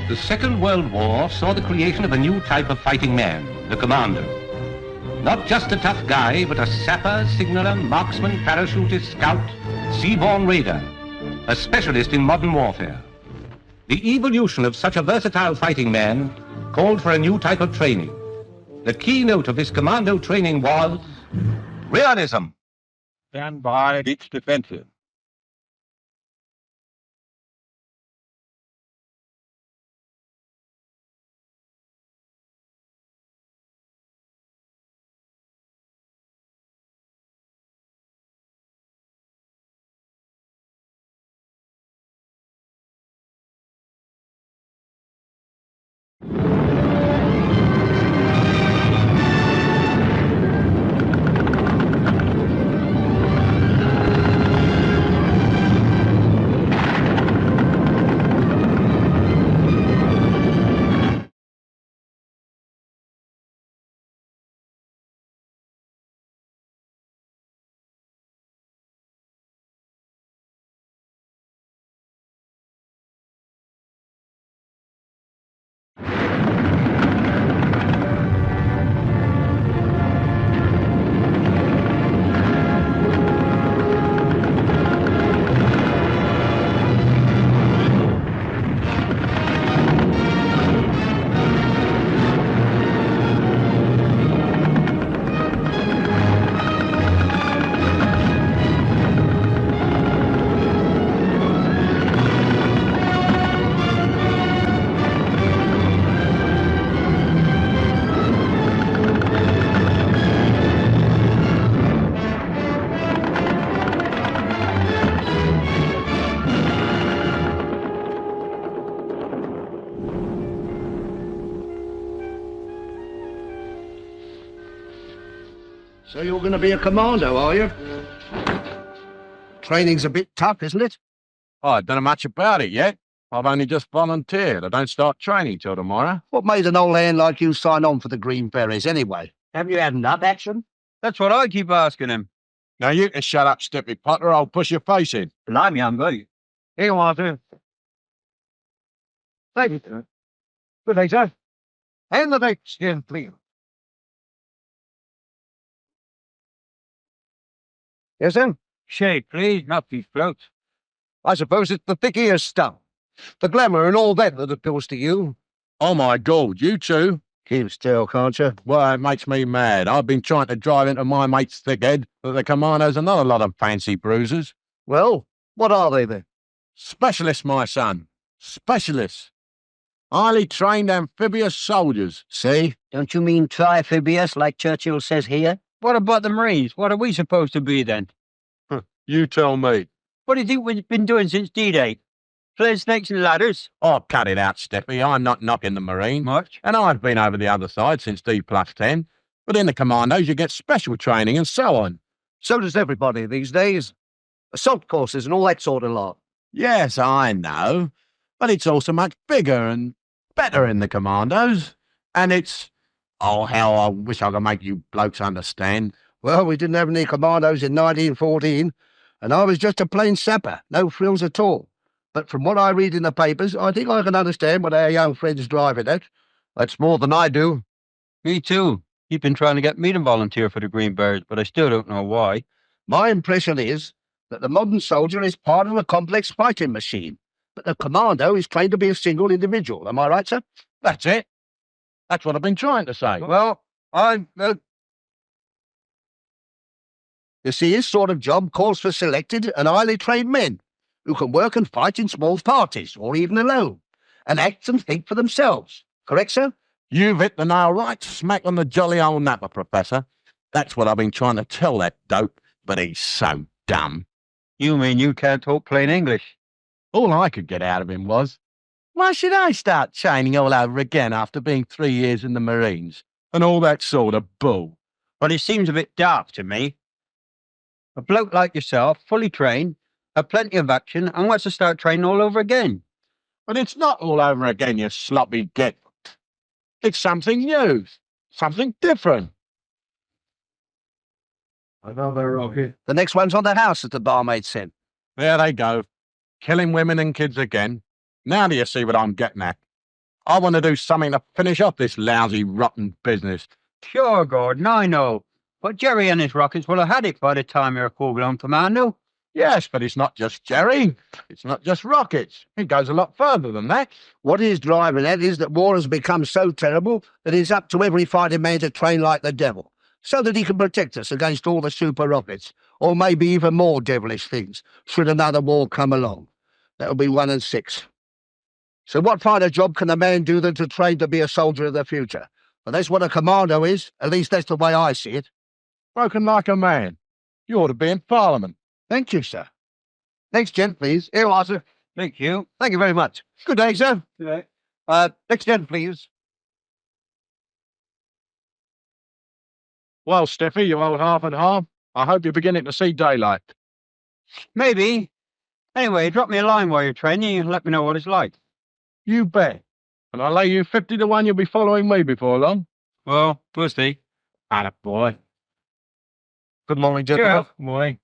The Second World War saw the creation of a new type of fighting man, the Commando. Not just a tough guy, but a sapper, signaller, marksman, parachutist, scout, seaborne raider, a specialist in modern warfare. The evolution of such a versatile fighting man called for a new type of training. The keynote of this Commando training was realism. Stand by, each defensive. So you're going to be a commando, are you? Training's a bit tough, isn't it? Oh, I don't know much about it yet. I've only just volunteered. I don't start training till tomorrow. What made an old hand like you sign on for the Green Berets anyway? Haven't you had enough action? That's what I keep asking him. Now you can shut up, Stippy Potter, or I'll push your face in. Blimey, I'm good. Here you are, sir. Thank you, sir. Good day, sir. And the next here, please. Yes, sir? Shade, please, not these floats. I suppose it's the thick ears stuff. The glamour and all that appeals to you. Oh, my God, you too? Keep still, can't you? Well, it makes me mad. I've been trying to drive into my mate's thick head that the Commandos are not a lot of fancy bruisers. Well, what are they then? Specialists, my son. Specialists. Highly trained amphibious soldiers. See? Don't you mean triamphibious, like Churchill says here? What about the Marines? What are we supposed to be then? You tell me. What do you think we've been doing since D-Day? Playing snakes and ladders? Oh, cut it out, Steppy. I'm not knocking the Marine. Much. And I've been over the other side since D+10. But in the Commandos, you get special training and so on. So does everybody these days. Assault courses and all that sort of lot. Yes, I know. But it's also much bigger and better in the Commandos. And it's... Oh, how I wish I could make you blokes understand. Well, we didn't have any commandos in 1914, and I was just a plain sapper, no frills at all. But from what I read in the papers, I think I can understand what our young friend's driving at. That's more than I do. Me too. You've been trying to get me to volunteer for the Green Berets, but I still don't know why. My impression is that the modern soldier is part of a complex fighting machine, but the commando is trained to be a single individual. Am I right, sir? That's it. That's what I've been trying to say. Well, you see, his sort of job calls for selected and highly trained men who can work and fight in small parties or even alone and act and think for themselves. Correct, sir? You've hit the nail right smack on the jolly old napper, Professor. That's what I've been trying to tell that dope, but he's so dumb. You mean you can't talk plain English? All I could get out of him was, why should I start training all over again after being 3 years in the Marines? And all that sort of bull. But it seems a bit daft to me. A bloke like yourself, fully trained, had plenty of action, and wants to start training all over again. But it's not all over again, you sloppy git. It's something new, something different. The next one's on the house that the barmaid sent. There they go, killing women and kids again. Now do you see what I'm getting at? I want to do something to finish off this lousy, rotten business. Sure, Gordon, I know. But Jerry and his rockets will have had it by the time you're a full-blown commando. Yes, but it's not just Jerry. It's not just rockets. It goes a lot further than that. What he's driving at is that war has become so terrible that it's up to every fighting man to train like the devil, so that he can protect us against all the super rockets, or maybe even more devilish things, should another war come along. That'll be 1 and 6. So what finer job can a man do than to train to be a soldier of the future? And that's what a commando is. At least that's the way I see it. Broken like a man. You ought to be in Parliament. Thank you, sir. Next gent, please. Here, Arthur. Thank you. Thank you very much. Good day, sir. Good day. Next gent, please. Well, Stiffy, you old half and half, I hope you're beginning to see daylight. Maybe. Anyway, drop me a line while you're training and let me know what it's like. You bet. And I lay you 50 to 1 you'll be following me before long. Well, we'll see. Attaboy. Good morning, Cheer gentlemen. up. Good morning.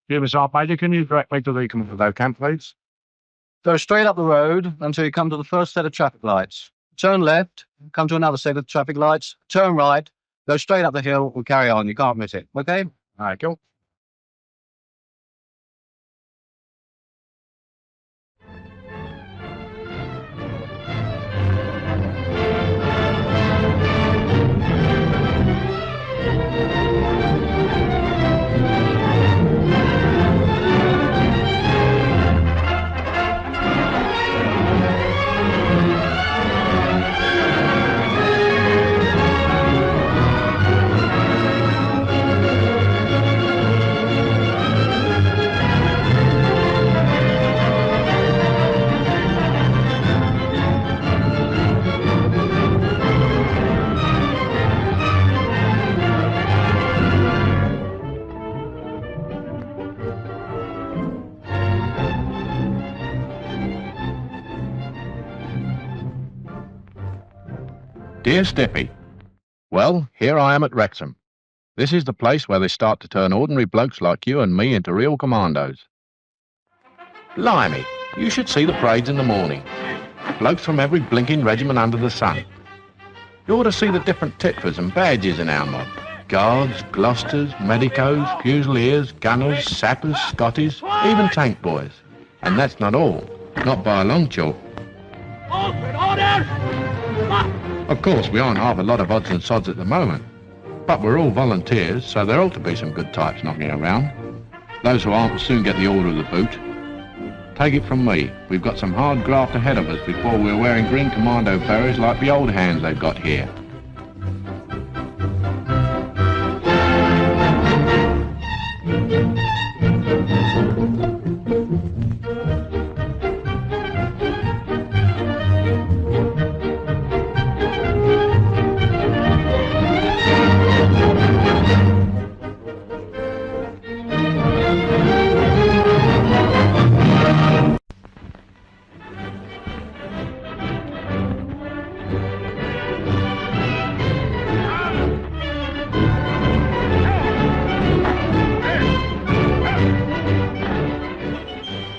Give us our Major, can you direct me to the Commando camp, please? Go straight up the road until you come to the first set of traffic lights. Turn left, come to another set of traffic lights, turn right, go straight up the hill and carry on. You can't miss it, okay? All right, cool. Dear Stiffy, well, here I am at Wrexham. This is the place where they start to turn ordinary blokes like you and me into real commandos. Blimey, you should see the parades in the morning. Blokes from every blinking regiment under the sun. You ought to see the different tipfers and badges in our mob. Guards, Gloucesters, Medicos, Fusiliers, Gunners, Sappers, Scotties, even tank boys. And that's not all. Not by a long chalk. Of course, we aren't half a lot of odds and sods at the moment, but we're all volunteers, so there ought to be some good types knocking around. Those who aren't will soon get the order of the boot. Take it from me, we've got some hard graft ahead of us before we're wearing green commando berets like the old hands they've got here.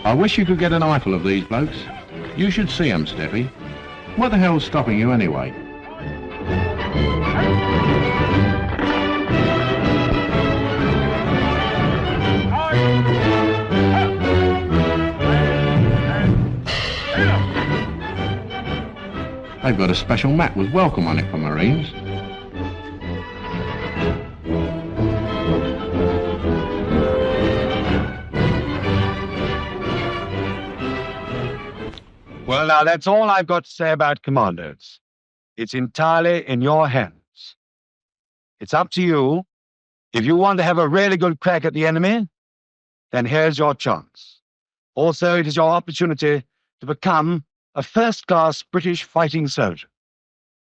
I wish you could get an eyeful of these blokes. You should see 'em, Steffi. What the hell's stopping you anyway? They've got a special mat with welcome on it for Marines. Well, now, that's all I've got to say about Commandos. It's entirely in your hands. It's up to you. If you want to have a really good crack at the enemy, then here's your chance. Also, it is your opportunity to become a first-class British fighting soldier,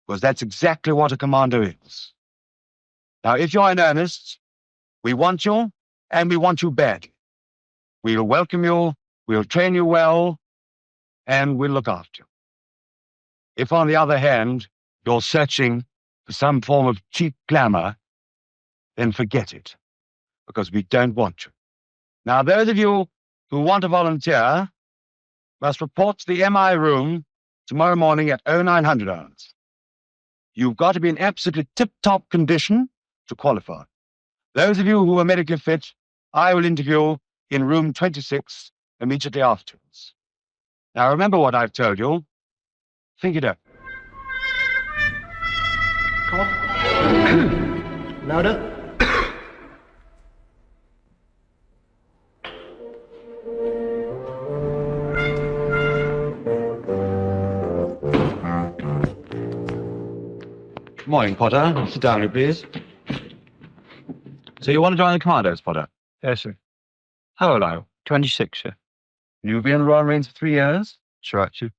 because that's exactly what a commando is. Now, if you're in earnest, we want you, and we want you badly. We'll welcome you, we'll train you well, and we'll look after you. If, on the other hand, you're searching for some form of cheap glamour, then forget it, because we don't want you. Now, those of you who want to volunteer must report to the MI room tomorrow morning at 0900 hours. You've got to be in absolutely tip-top condition to qualify. Those of you who are medically fit, I will interview in room 26 immediately afterwards. Now, remember what I've told you. Think it up. Come on. Louder. Morning, Potter. Sit down, please. So you want to join the Commandos, Potter? Yes, sir. How old are you? 26, sir. You've been in the Royal Marines for 3 years? That's right, sir.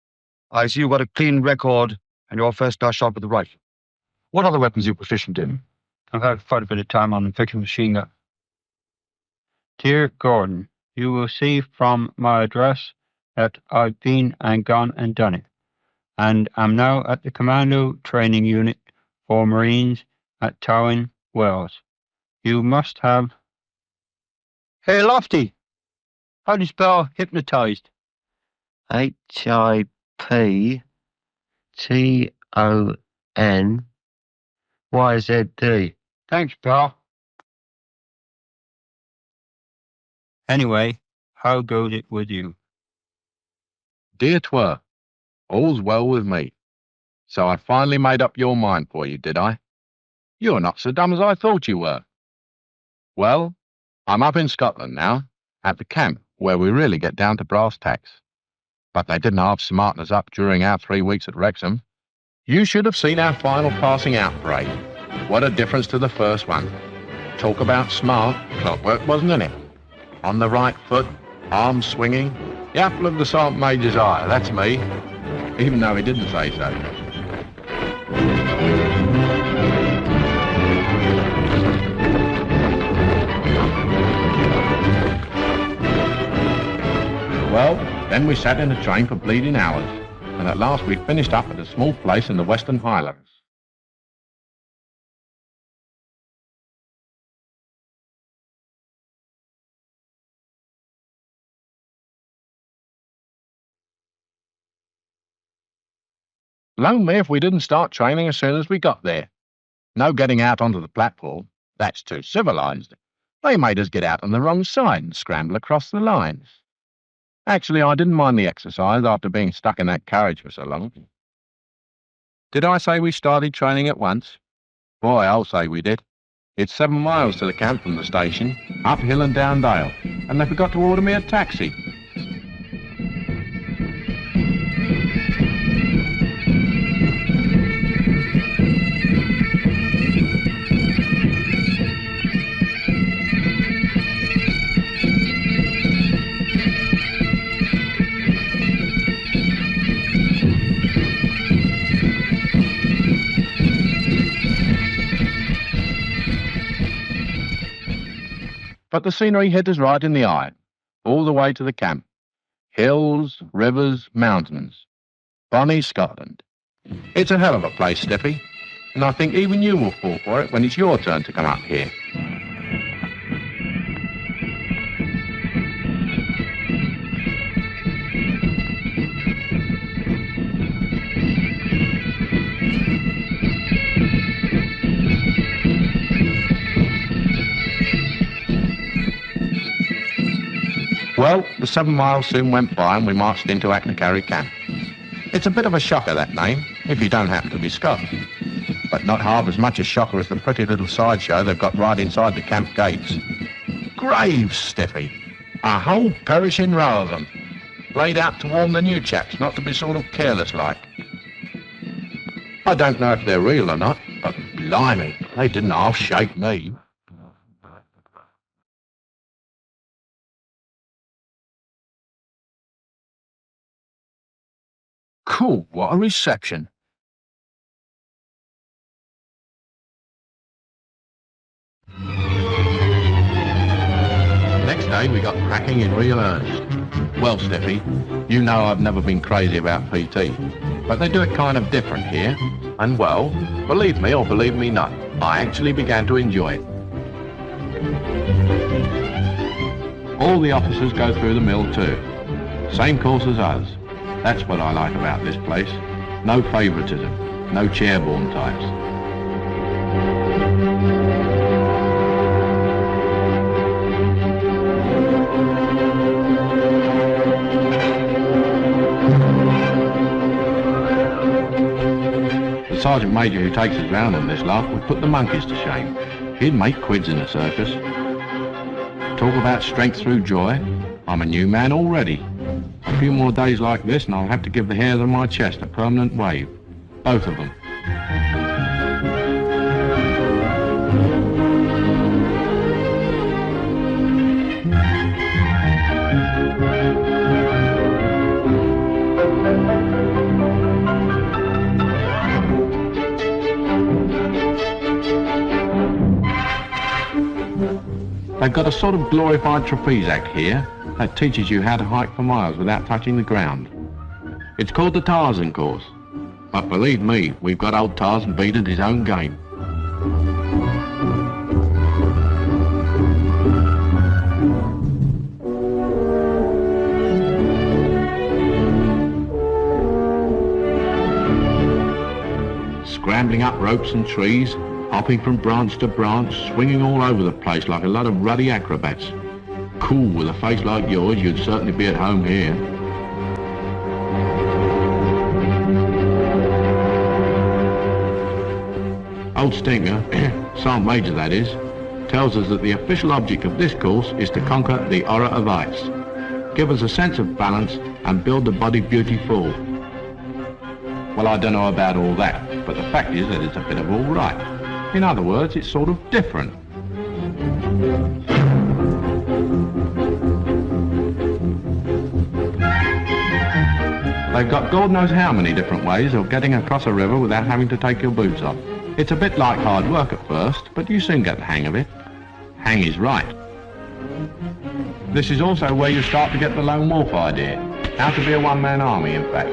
I see you've got a clean record and you're first-class shot with the rifle. What other weapons are you proficient in? I've had quite a bit of time on the fixing machine gun. Dear Gordon, you will see from my address that I've been and gone and done it, and I'm now at the Commando training unit for Marines at Towin, Wales. You must have... Hey, Lofty! How do you spell hypnotized? HIPTONYZD. Thanks, pal. Anyway, how goes it with you? Dear Twir, all's well with me. So I finally made up your mind for you, did I? You're not so dumb as I thought you were. Well, I'm up in Scotland now, at the camp where we really get down to brass tacks. But they didn't half smarten us up during our 3 weeks at Wrexham. You should have seen our final passing out parade. What a difference to the first one. Talk about smart, clockwork wasn't in it. On the right foot, arms swinging, the apple of the Sergeant Major's eye, that's me, even though he didn't say so. Well, then we sat in a train for bleeding hours, and at last we finished up at a small place in the Western Highlands. Blown me if we didn't start training as soon as we got there. No getting out onto the platform. That's too civilized. They made us get out on the wrong side and scramble across the lines. Actually, I didn't mind the exercise after being stuck in that carriage for so long. Did I say we started training at once? Boy, I'll say we did. It's 7 miles to the camp from the station, up hill and down dale, and they forgot to order me a taxi. But the scenery hit us right in the eye, all the way to the camp. Hills, rivers, mountains. Bonnie Scotland. It's a hell of a place, Steffi, and I think even you will fall for it when it's your turn to come up here. Well, the 7 miles soon went by and we marched into Achnacarry camp. It's a bit of a shocker, that name, if you don't happen to be Scots. But not half as much a shocker as the pretty little sideshow they've got right inside the camp gates. Graves, Stiffy. A whole perishing row of them. Laid out to warm the new chaps, not to be sort of careless like. I don't know if they're real or not, but blimey, they didn't half shake me. Cool, what a reception. Next day we got cracking in real earnest. Well, Stiffy, you know I've never been crazy about PT, but they do it kind of different here. And well, believe me or believe me not, I actually began to enjoy it. All the officers go through the mill too. Same course as us. That's what I like about this place. No favouritism, no chairborne types. The Sergeant Major who takes us round on this lot would put the monkeys to shame. He'd make quids in the circus. Talk about strength through joy. I'm a new man already. A few more days like this and I'll have to give the hairs on my chest a permanent wave. Both of them. They've got a sort of glorified trapeze act here that teaches you how to hike for miles without touching the ground. It's called the Tarzan course. But believe me, we've got old Tarzan beat at his own game. Scrambling up ropes and trees, hopping from branch to branch, swinging all over the place like a lot of ruddy acrobats. Cool, with a face like yours, you'd certainly be at home here. Old Stinger, Sergeant Major that is, tells us that the official object of this course is to conquer the horror of heights, give us a sense of balance and build the body beautiful. Well, I don't know about all that, but the fact is that it's a bit of all right. In other words, it's sort of different. They've got God knows how many different ways of getting across a river without having to take your boots off. It's a bit like hard work at first, but you soon get the hang of it. Hang is right. This is also where you start to get the lone wolf idea. How to be a one-man army, in fact.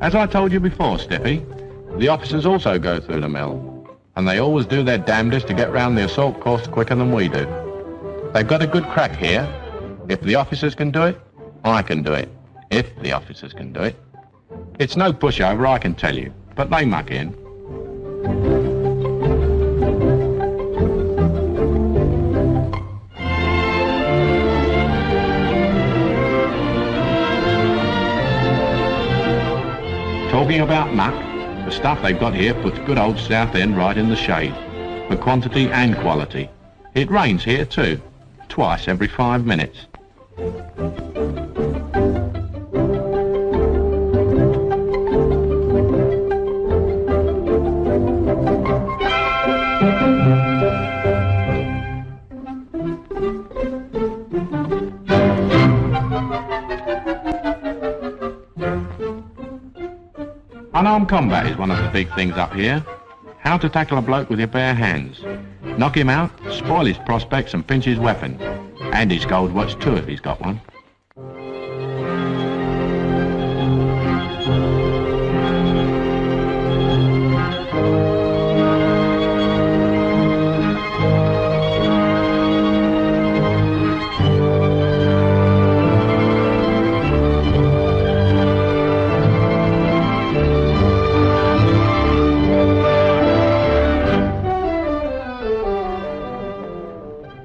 As I told you before, Stiffy, the officers also go through the mill, and they always do their damnedest to get round the assault course quicker than we do. They've got a good crack here. If the officers can do it, I can do it. If the officers can do it. It's no pushover, I can tell you, but they muck in. Talking about muck, the stuff they've got here puts good old Southend right in the shade, for quantity and quality. It rains here too, twice every 5 minutes. Unarmed combat is one of the big things up here. How to tackle a bloke with your bare hands. Knock him out, spoil his prospects and pinch his weapon. And his gold watch too if he's got one.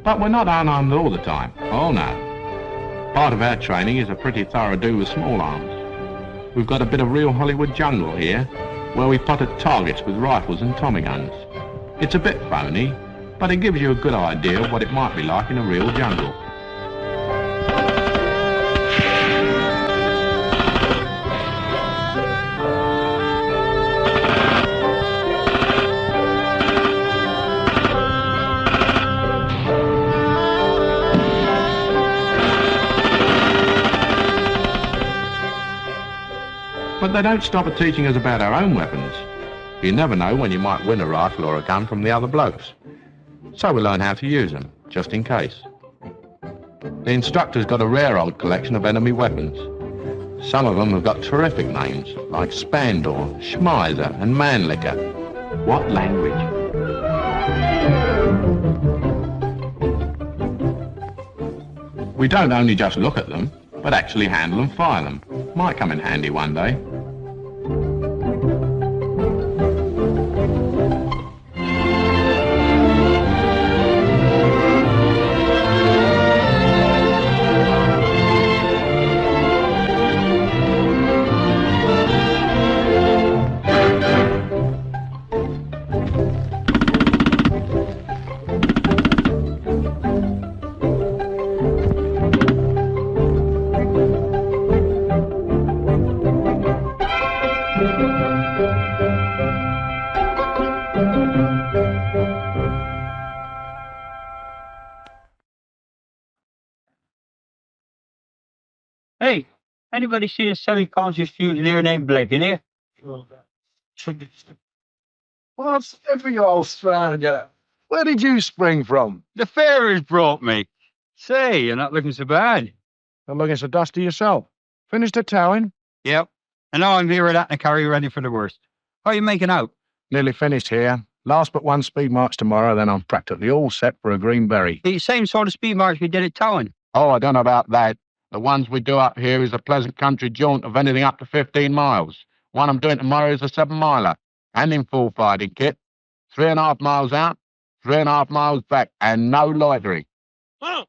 But we're not unarmed all the time. Oh no. Part of our training is a pretty thorough do with small arms. We've got a bit of real Hollywood jungle here, where we pot at targets with rifles and Tommy guns. It's a bit phony, but it gives you a good idea of what it might be like in a real jungle. But they don't stop at teaching us about our own weapons. You never know when you might win a rifle or a gun from the other blokes. So we learn how to use them, just in case. The instructor's got a rare old collection of enemy weapons. Some of them have got terrific names, like Spandor, Schmeiser and Mannlicher. What language? We don't only just look at them, but actually handle and fire them. Might come in handy one day. Hey, anybody see a semi-conscious fusilier named Blake in here? What's for you, old stranger? Where did you spring from? The fairies brought me. Say, you're not looking so bad. I'm looking so dusty yourself. Finished at towing? Yep. And now I'm here at Achnacarry ready for the worst. How are you making out? Nearly finished here. Last but one speed march tomorrow, then I'm practically all set for a Green Beret. The same sort of speed march we did at Towan. Oh, I don't know about that. The ones we do up here is a pleasant country jaunt of anything up to 15 miles. One I'm doing tomorrow is a 7-miler, and in full fighting kit. 3.5 miles out, 3.5 miles back, and no loitering. Oh.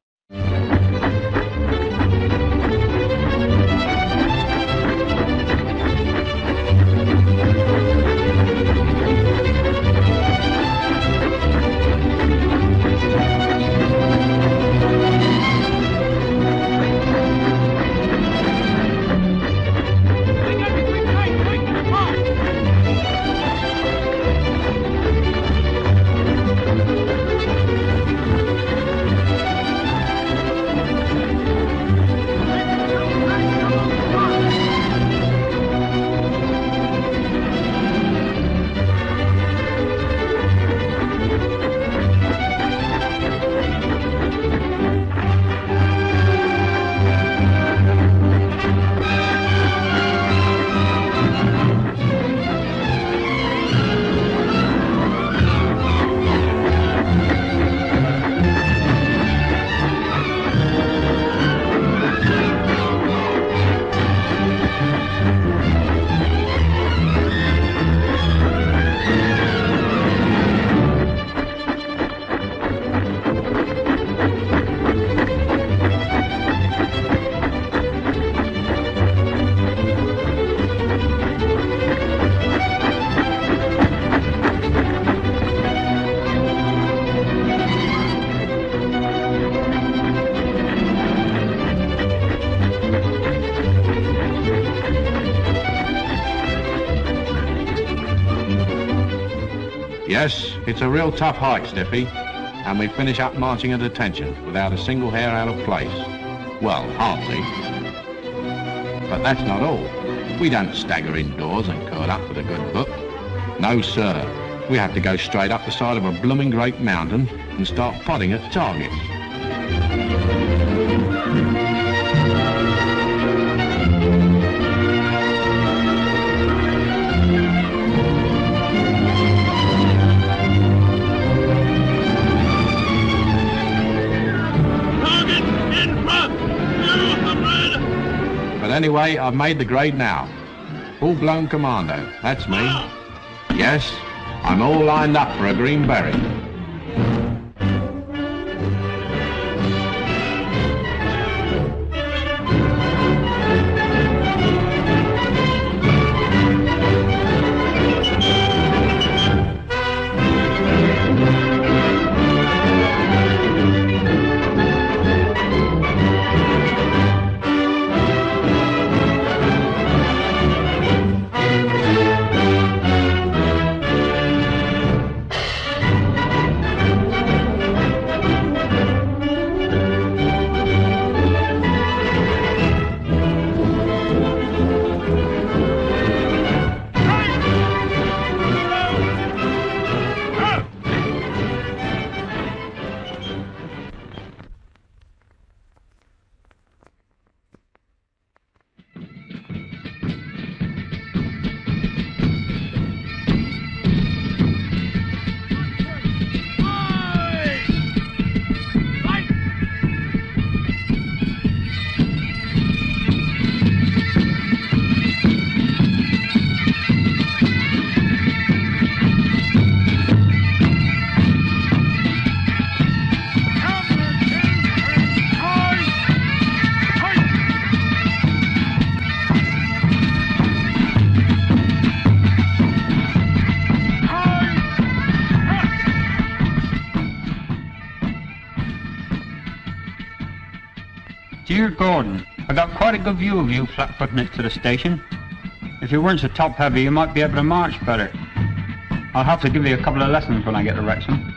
It's a real tough hike, Stiffy, and we finish up marching at attention without a single hair out of place. Well, hardly. But that's not all. We don't stagger indoors and curl up with a good book. No, sir. We have to go straight up the side of a blooming great mountain and start potting at targets. But anyway, I've made the grade now. Full-blown commando, that's me. Yes, I'm all lined up for a Green Beret. Dear Gordon, I got quite a good view of you flat-footing it to the station. If you weren't so top-heavy, you might be able to march better. I'll have to give you a couple of lessons when I get to Wrexham.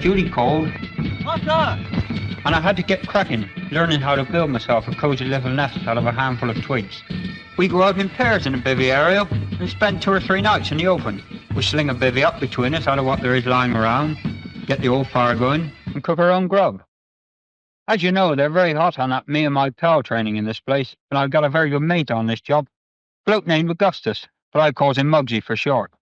Judy called. What's up? And I had to get cracking, learning how to build myself a cosy little nest out of a handful of twigs. We go out in pairs in the bivvy area and spend 2 or 3 nights in the open. We sling a bivvy up between us out of what there is lying around, get the old fire going, and cook our own grub. As you know, they're very hot on that me and my pal training in this place, and I've got a very good mate on this job. Bloke named Augustus, but I calls him Muggsy for short.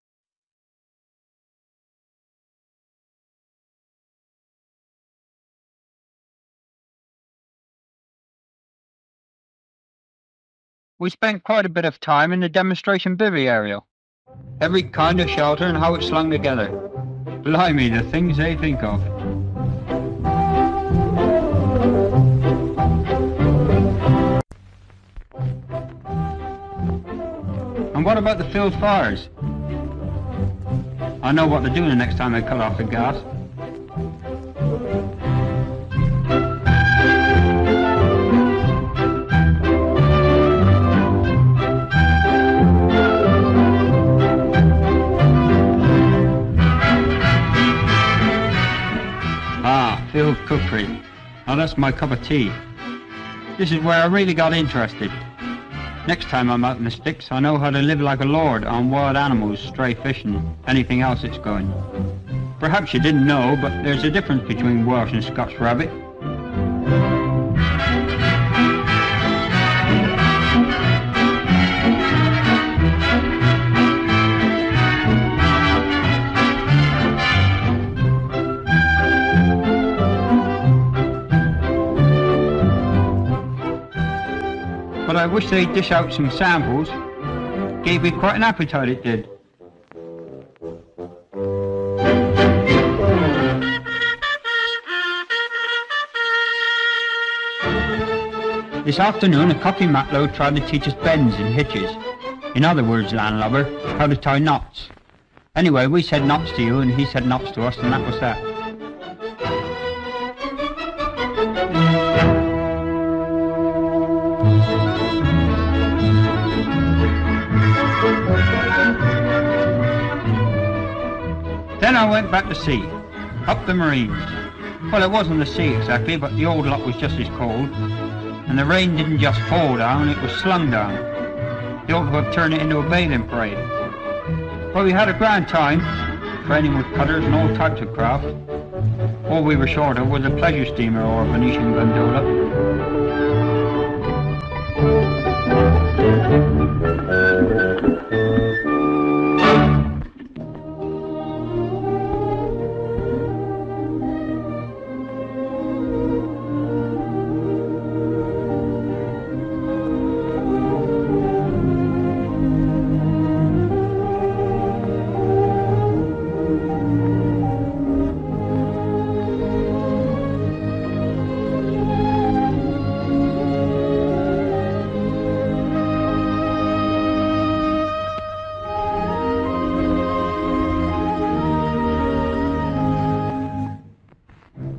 We spent quite a bit of time in the demonstration bivvy area. Every kind of shelter and how it's slung together. Blimey, the things they think of. And what about the field fires? I know what to do the next time they cut off the gas. Field cookery. Now that's my cup of tea. This is where I really got interested. Next time I'm out in the sticks, I know how to live like a lord on wild animals, stray fish and anything else that's going. Perhaps you didn't know, but there's a difference between Welsh and Scotch rabbit. But I wish they'd dish out some samples. Gave me quite an appetite, it did. This afternoon, a cocky matlow tried to teach us bends and hitches. In other words, landlubber, how to tie knots. Anyway, we said knots to you and he said knots to us, and that was that. Then I went back to sea, up the Marines. Well, it wasn't the sea exactly, but the old lot was just as cold. And the rain didn't just fall down, it was slung down. They ought to have turned it into a bathing parade. Well, we had a grand time, training with cutters and all types of craft. All we were short of was a pleasure steamer or a Venetian gondola.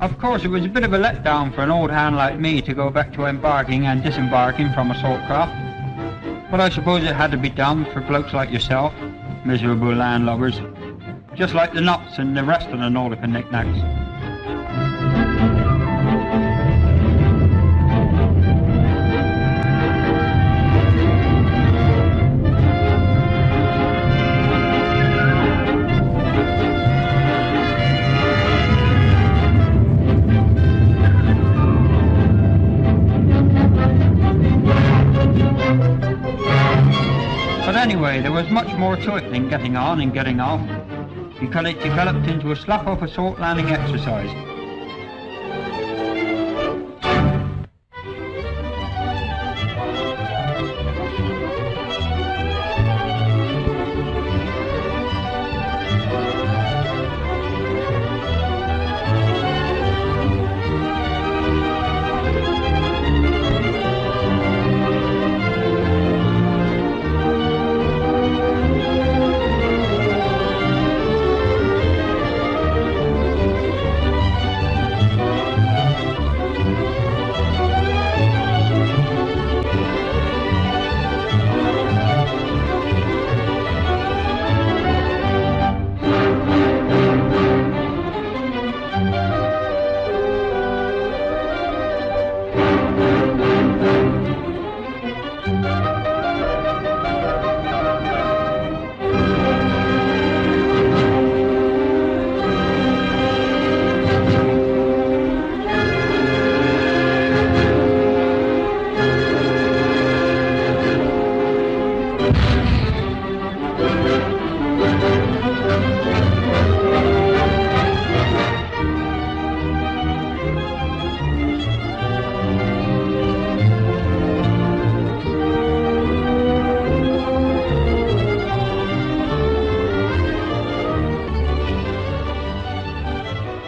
Of course, it was a bit of a letdown for an old hand like me to go back to embarking and disembarking from assault craft. But I suppose it had to be done for blokes like yourself, miserable landlubbers, just like the knots and the rest of the nautical knickknacks. But anyway, there was much more to it than getting on and getting off, because it developed into a slap-off assault landing exercise.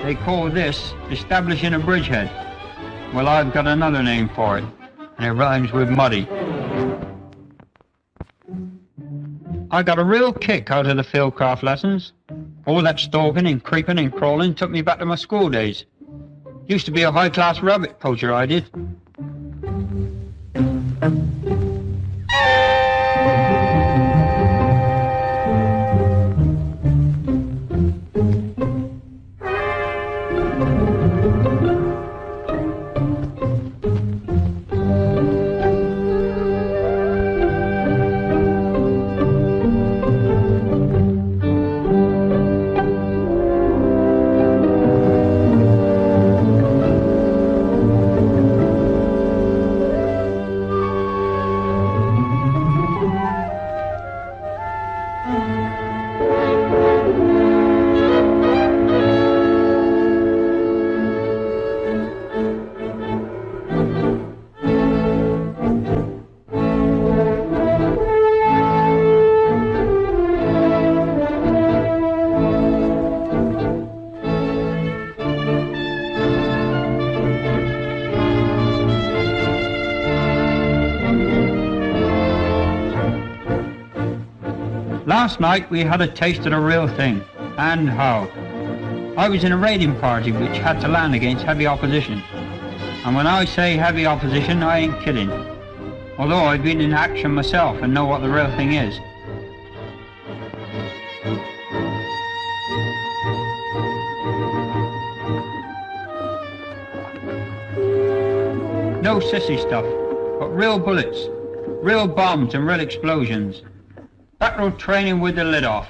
They call this establishing a bridgehead. Well, I've got another name for it, and it rhymes with muddy. I got a real kick out of the fieldcraft lessons. All that stalking and creeping and crawling took me back to my school days. Used to be a high-class rabbit poacher, I did. Last night we had a taste of the real thing, and how. I was in a raiding party which had to land against heavy opposition. And when I say heavy opposition, I ain't kidding. Although I've been in action myself and know what the real thing is. No sissy stuff, but real bullets, real bombs and real explosions. Backroad training with the lid off.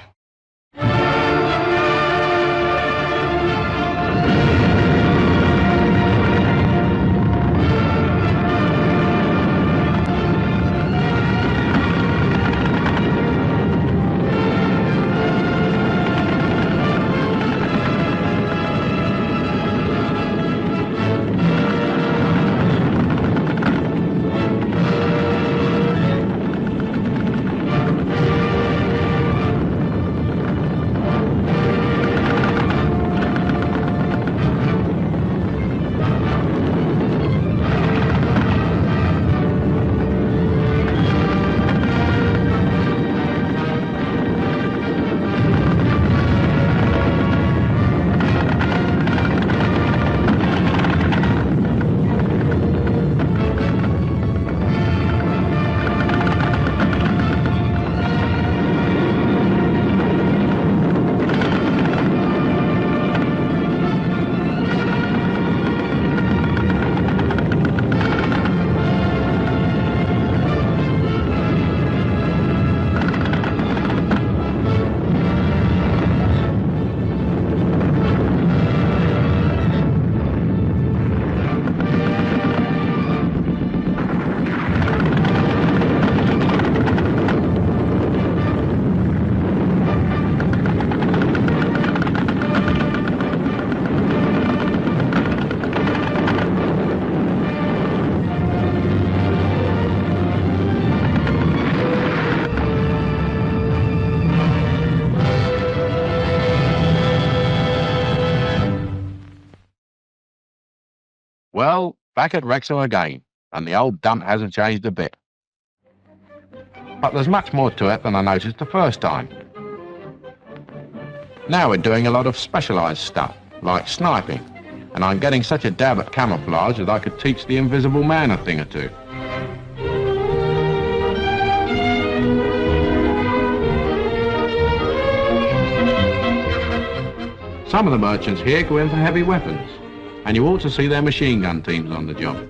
Well, back at Wrexham again, and the old dump hasn't changed a bit. But there's much more to it than I noticed the first time. Now we're doing a lot of specialised stuff, like sniping, and I'm getting such a dab at camouflage that I could teach the Invisible Man a thing or two. Some of the merchants here go in for heavy weapons, and you ought to see their machine gun teams on the job.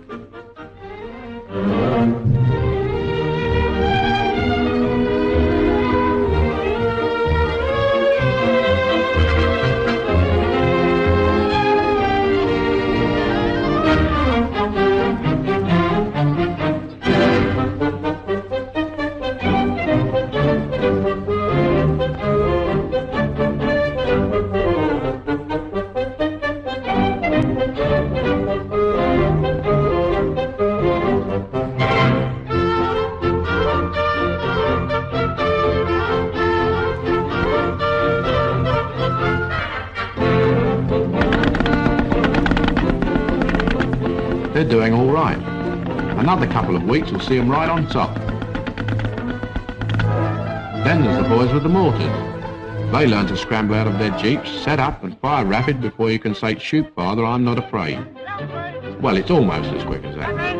They're doing all right. Another couple of weeks will see them right on top. Then there's the boys with the mortars. They learn to scramble out of their jeeps, set up and fire rapid before you can say, "Shoot, father, I'm not afraid." Well, it's almost as quick as that.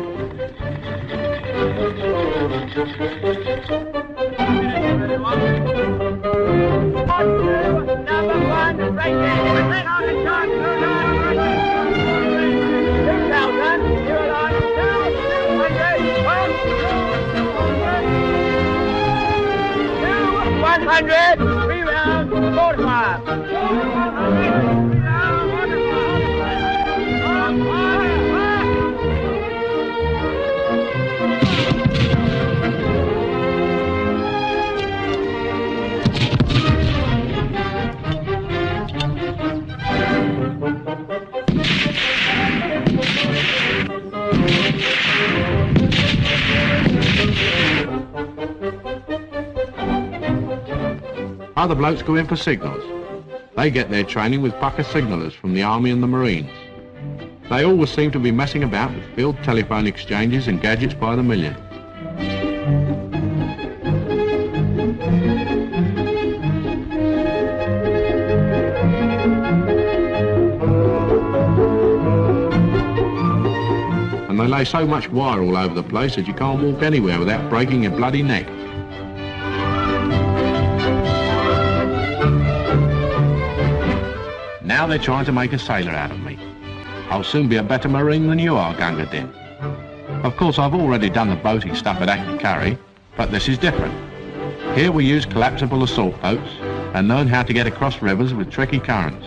Other blokes go in for signals. They get their training with bucker signallers from the Army and the Marines. They always seem to be messing about with field telephone exchanges and gadgets by the million. lay so much wire all over the place that you can't walk anywhere without breaking your bloody neck. Now they're trying to make a sailor out of me. I'll soon be a better marine than you are, Gunga Din. Of course, I've already done the boating stuff at Achnacarry, but this is different. Here we use collapsible assault boats and learn how to get across rivers with tricky currents.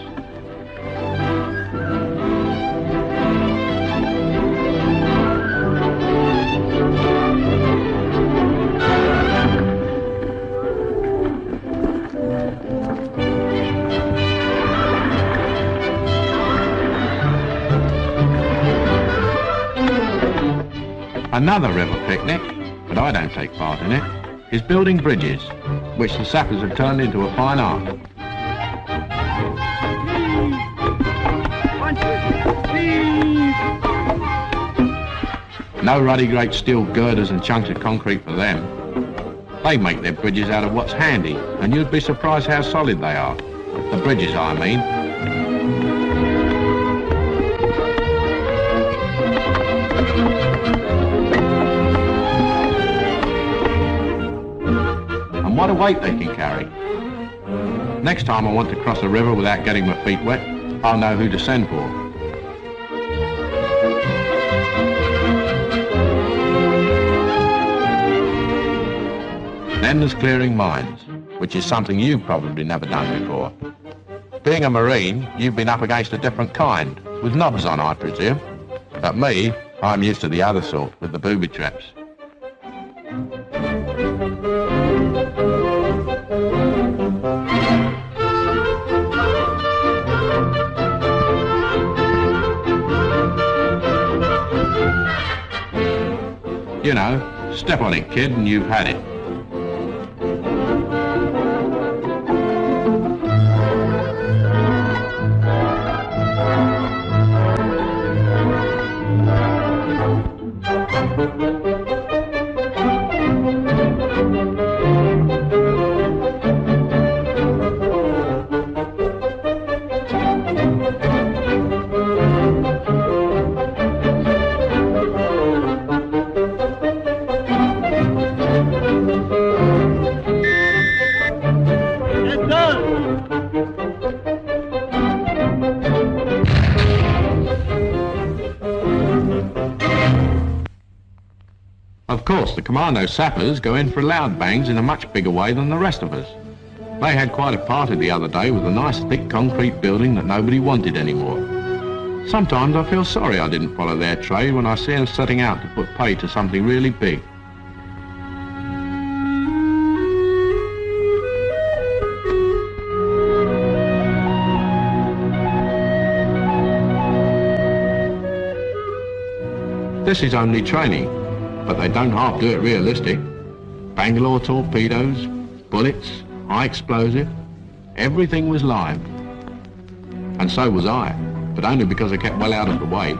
Another river picnic, but I don't take part in it, is building bridges, which the sappers have turned into a fine art. No ruddy great steel girders and chunks of concrete for them. They make their bridges out of what's handy, and you'd be surprised how solid they are. The bridges, I mean. What a weight they can carry. Next time I want to cross a river without getting my feet wet, I'll know who to send for. Then there's clearing mines, which is something you've probably never done before. Being a Marine, you've been up against a different kind, with knobs on, I presume. But me, I'm used to the other sort, with the booby traps. You know, step on it, kid, and you've had it. Of course, the Commando sappers go in for loud bangs in a much bigger way than the rest of us. They had quite a party the other day with a nice thick concrete building that nobody wanted anymore. Sometimes I feel sorry I didn't follow their trade when I see them setting out to put pay to something really big. This is only training, but they don't half do it realistic. Bangalore torpedoes, bullets, high explosive, everything was live. And so was I, but only because I kept well out of the way.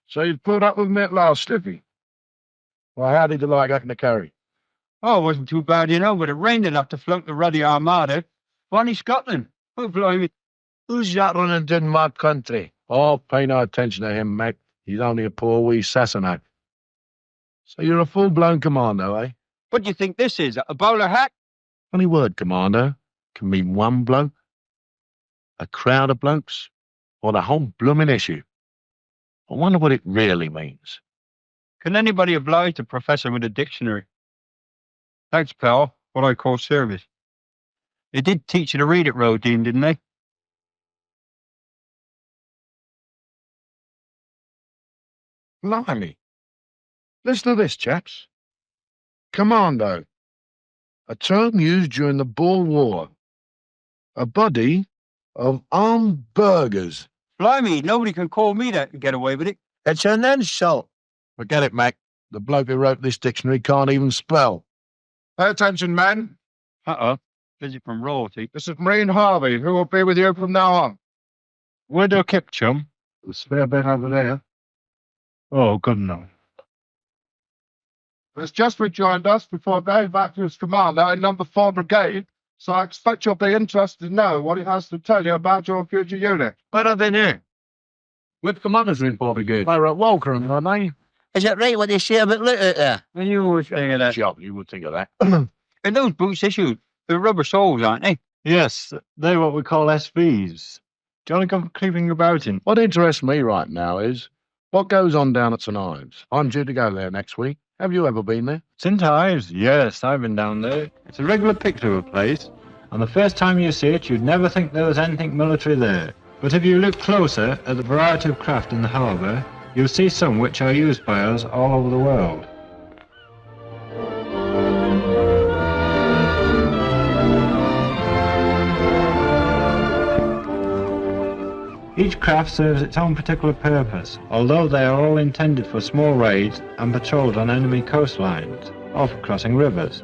So you put up with me at last, Stiffy? Well, how did you like Achnacarry? Oh, it wasn't too bad, you know, but it rained enough to float the ruddy Armada. Bonnie Scotland. Oh, blimey. Who's that running Denmark country? Oh, pay no attention to him, Mac. He's only a poor wee Sassenach. So you're a full-blown commando, eh? What do you think this is, a bowler hat? Funny word, commando. Can mean one bloke, a crowd of blokes, or the whole blooming issue. I wonder what it really means. Can anybody oblige a professor with a dictionary? Thanks, pal. What I call service. They did teach you to read it, Rodine, didn't they? Blimey. Listen to this, chaps. Commando. A term used during the Boer War. A body of armed burghers. Blimey, nobody can call me that and get away with it. It's an insult. Forget it, Mac. The bloke who wrote this dictionary can't even spell. Pay attention, men. Uh-oh. Visit from royalty. This is Marine Harvey, who will be with you from now on. Where'd you keep, chum? The spare bit over there. Oh, good enough. Has just rejoined us before going back to his commander in number 4 Brigade, so I expect you'll be interested to know what he has to tell you about your future unit. Where are they now? With commanders in 4 Brigade. They were at Walcheren, aren't they? Is it right what they say about litter there? And you always think of that. Job, you would think of that. And those boots issued, they're rubber soles, aren't they? Yes, they're what we call SVs. Do you want to come creeping about in? What interests me right now is what goes on down at St Ives. I'm due to go there next week. Have you ever been there? St Ives? Yes, I've been down there. It's a regular picture of a place. And the first time you see it, you'd never think there was anything military there. But if you look closer at the variety of craft in the harbour, you'll see some which are used by us all over the world. Each craft serves its own particular purpose, although they are all intended for small raids and patrols on enemy coastlines, or for crossing rivers.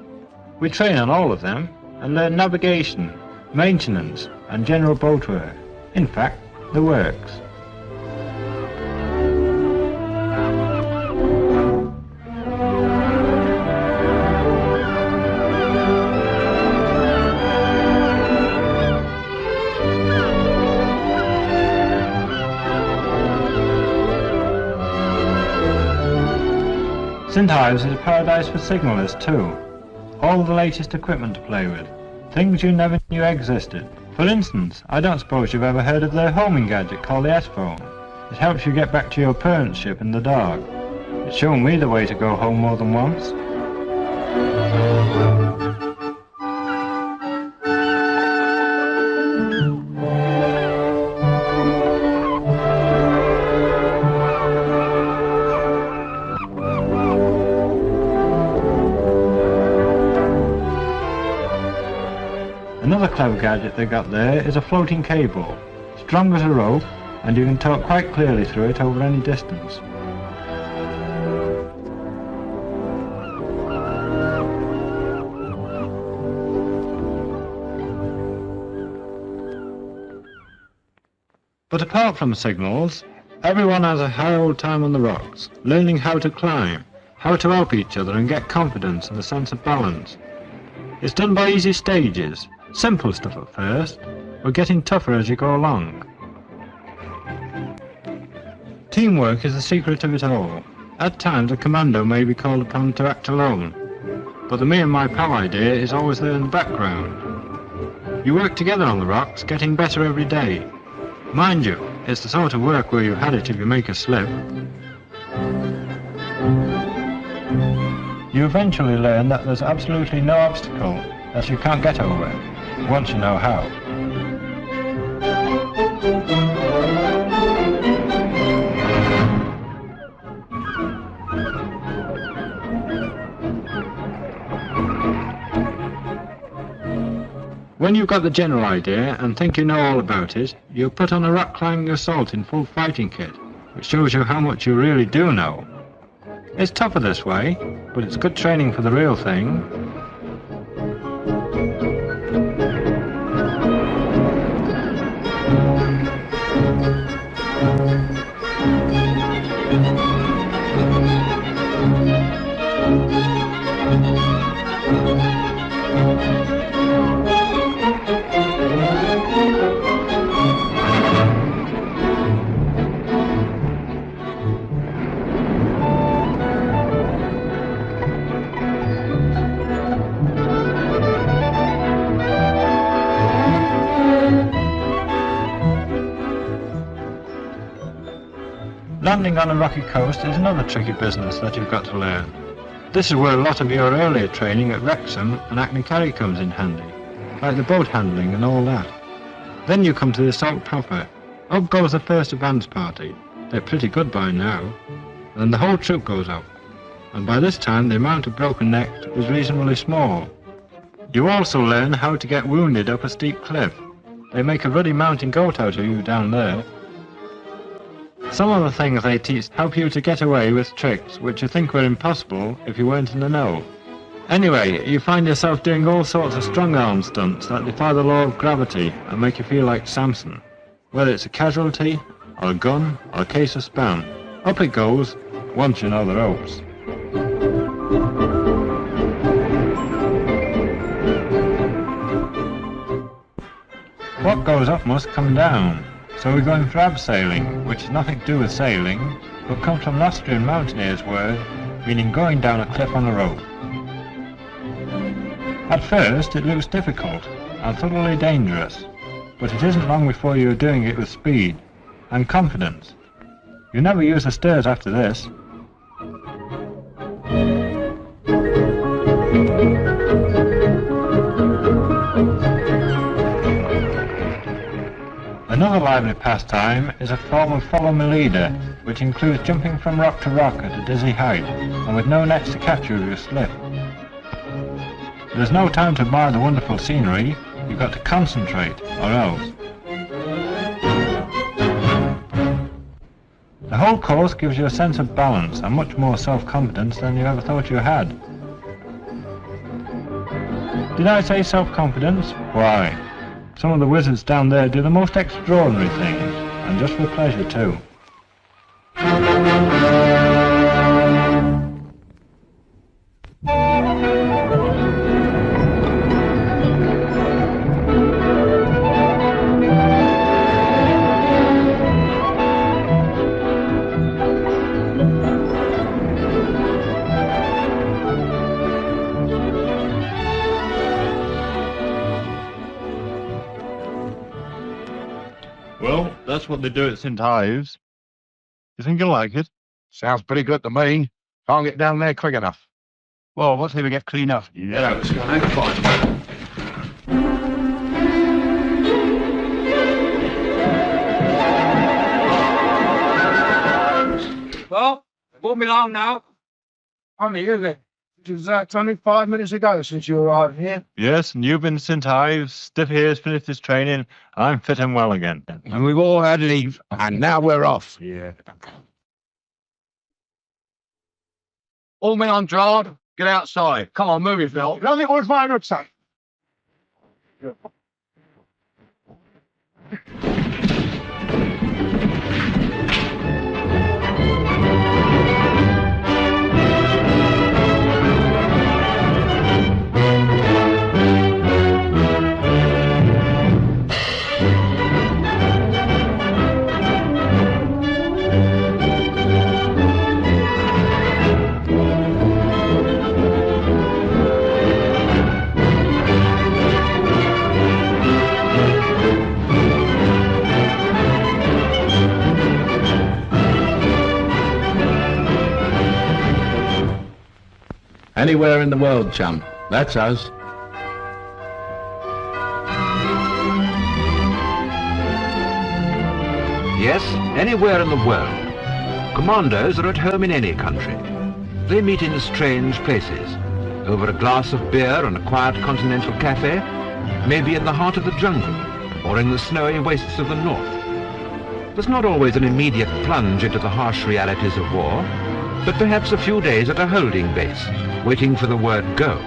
We train on all of them and learn navigation, maintenance, and general boat work. In fact, the works. St Ives is a paradise for signallers too. All the latest equipment to play with. Things you never knew existed. For instance, I don't suppose you've ever heard of the homing gadget called the S-phone. It helps you get back to your parents' ship in the dark. It's shown me the way to go home more than once. Another clever gadget they got there is a floating cable, strong as a rope, and you can talk quite clearly through it over any distance. But apart from signals, everyone has a high old time on the rocks, learning how to climb, how to help each other and get confidence and a sense of balance. It's done by easy stages. Simple stuff at first, but getting tougher as you go along. Teamwork is the secret of it all. At times a commando may be called upon to act alone, but the me and my pal idea is always there in the background. You work together on the rocks, getting better every day. Mind you, it's the sort of work where you had it if you make a slip. You eventually learn that there's absolutely no obstacle that you can't get over, once you know how. When you've got the general idea and think you know all about it, you put on a rock climbing assault in full fighting kit, which shows you how much you really do know. It's tougher this way, but it's good training for the real thing. Landing on a rocky coast is another tricky business that you've got to learn. This is where a lot of your earlier training at Wrexham and Achnacarry comes in handy, like the boat handling and all that. Then you come to the assault proper. Up goes the first advance party. They're pretty good by now. Then the whole troop goes up. And by this time the amount of broken necks is reasonably small. You also learn how to get wounded up a steep cliff. They make a ruddy mountain goat out of you down there. Some of the things they teach help you to get away with tricks which you think were impossible if you weren't in the know. Anyway, you find yourself doing all sorts of strong-arm stunts that defy the law of gravity and make you feel like Samson. Whether it's a casualty, or a gun, or a case of spam. Up it goes, once you know the ropes. What goes up must come down. So we're going for abseiling, which has nothing to do with sailing, but comes from an Austrian mountaineer's word, meaning going down a cliff on a rope. At first it looks difficult and thoroughly dangerous, but it isn't long before you're doing it with speed and confidence. You never use the stairs after this. Another lively pastime is a form of follow me leader, which includes jumping from rock to rock at a dizzy height, and with no nets to catch you if you slip. There's no time to admire the wonderful scenery, you've got to concentrate, or else. The whole course gives you a sense of balance and much more self-confidence than you ever thought you had. Did I say self-confidence? Why? Some of the wizards down there do the most extraordinary things, and just for pleasure too. Well, that's what they do at St Ives. You think you'll like it? Sounds pretty good to me. Can't get down there quick enough. Well, what's we get clean up? Yeah, let's go and fine. Well, won't be long now. Only, isn't it? It was only 5 minutes ago since you arrived here. Yes, and you've been to St Ives. Stiff here's finished his training. I'm fit and well again. And we've all had leave, and now we're off. Yeah. All men on guard, get outside. Come on, move yourself. Nothing was my rucksack. Anywhere in the world, chum. That's us. Yes, anywhere in the world. Commandos are at home in any country. They meet in strange places, over a glass of beer in a quiet continental cafe, maybe in the heart of the jungle, or in the snowy wastes of the north. There's not always an immediate plunge into the harsh realities of war, but perhaps a few days at a holding base, waiting for the word go.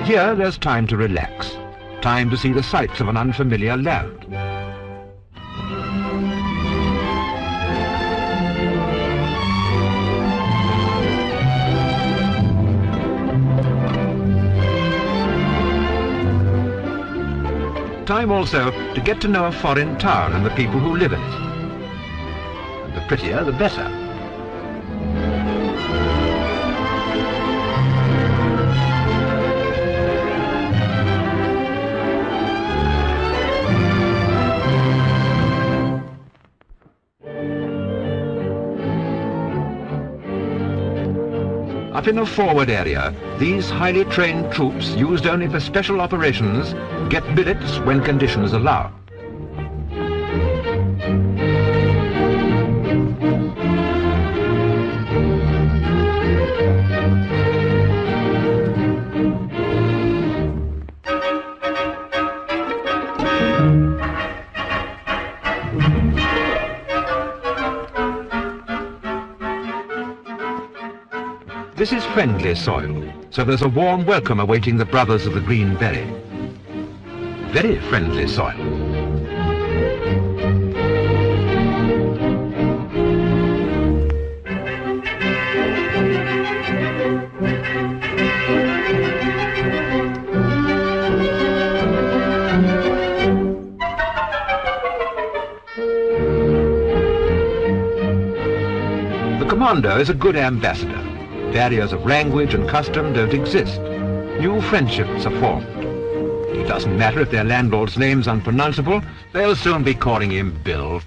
Here there's time to relax, time to see the sights of an unfamiliar land. time also to get to know a foreign town and the people who live in it. And the prettier, the better. Up in the forward area, these highly trained troops, used only for special operations, get billets when conditions allow. This is friendly soil, so there's a warm welcome awaiting the brothers of the Green Beret. Very friendly soil. The Commando is a good ambassador. Barriers of language and custom don't exist. New friendships are formed. It doesn't matter if their landlord's name's unpronounceable, they'll soon be calling him Bill.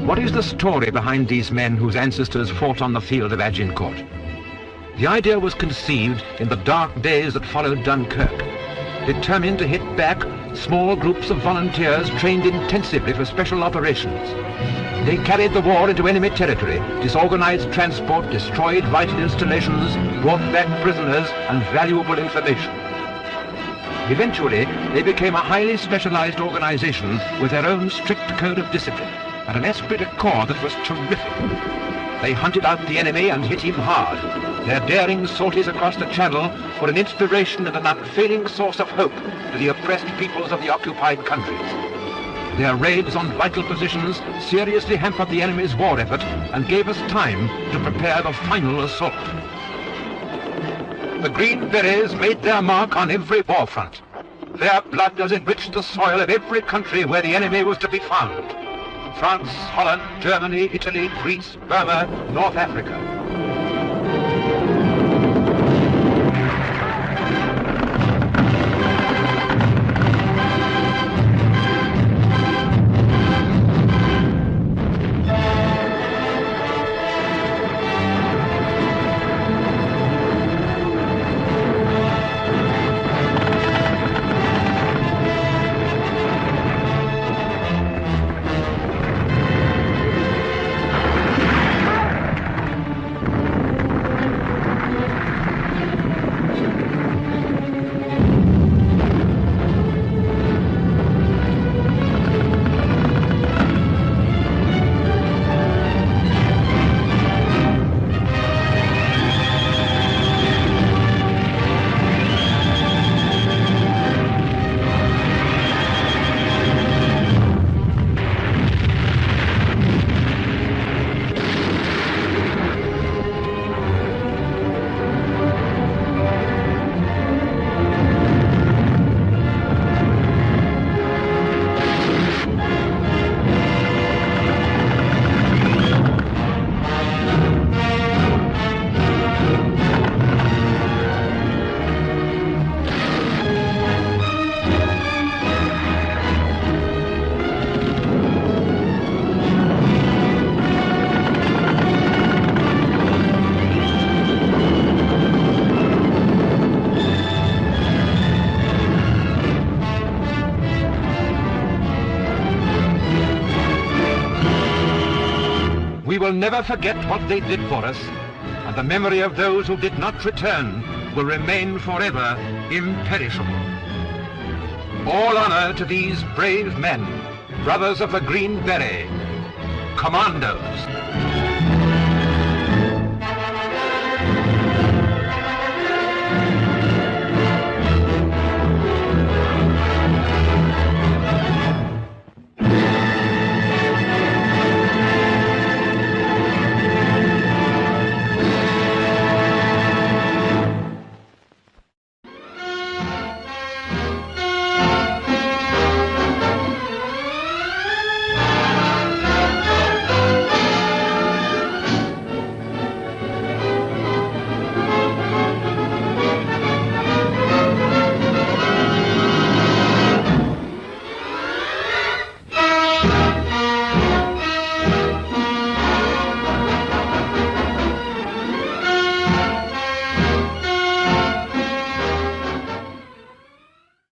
What is the story behind these men whose ancestors fought on the field of Agincourt? The idea was conceived in the dark days that followed Dunkirk, determined to hit back small groups of volunteers trained intensively for special operations. They carried the war into enemy territory, disorganized transport, destroyed vital installations, brought back prisoners and valuable information. Eventually, they became a highly specialized organization with their own strict code of discipline and an esprit de corps that was terrific. They hunted out the enemy and hit him hard. Their daring sorties across the Channel were an inspiration and an unfailing source of hope to the oppressed peoples of the occupied countries. Their raids on vital positions seriously hampered the enemy's war effort and gave us time to prepare the final assault. The Green Berets made their mark on every war front. Their blood has enriched the soil of every country where the enemy was to be found. France, Holland, Germany, Italy, Greece, Burma, North Africa. We will never forget what they did for us, and the memory of those who did not return will remain forever imperishable. All honor to these brave men, brothers of the Green Beret, Commandos.